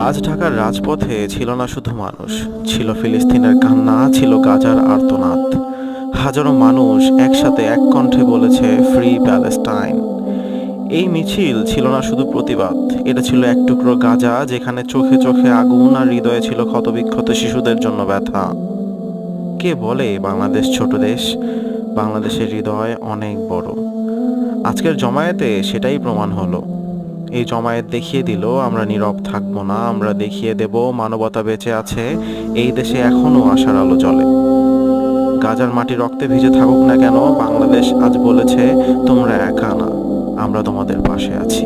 আজ ঢাকার রাজপথে ছিল না শুধু মানুষ, ছিল ফিলিস্তিনের কান্না, ছিল গাজার আর্তনাদ। হাজারো মানুষ একসাথে এক কণ্ঠে বলেছে, ফ্রি প্যালেস্টাইন। এই মিছিল ছিল না শুধু প্রতিবাদ, এটা ছিল এক টুকরো গাজা যেখানে চোখে চোখে আগুন আর হৃদয়ে ছিল ক্ষতবিক্ষত শিশুদের জন্য ব্যথা। কে বলে বাংলাদেশ ছোট দেশ? বাংলাদেশের হৃদয় অনেক বড়। আজকের জমায়েতে সেটাই প্রমাণ হলো। এই জমায়েত দেখিয়ে দিল আমরা নীরব থাকবো না, আমরা দেখিয়ে দেব মানবতা বেঁচে আছে, এই দেশে এখনো আশার আলো জ্বলে। গাজার মাটি রক্তে ভিজে থাকুক না কেন, বাংলাদেশ আজ বলেছে, তোমরা একা না, আমরা তোমাদের পাশে আছি।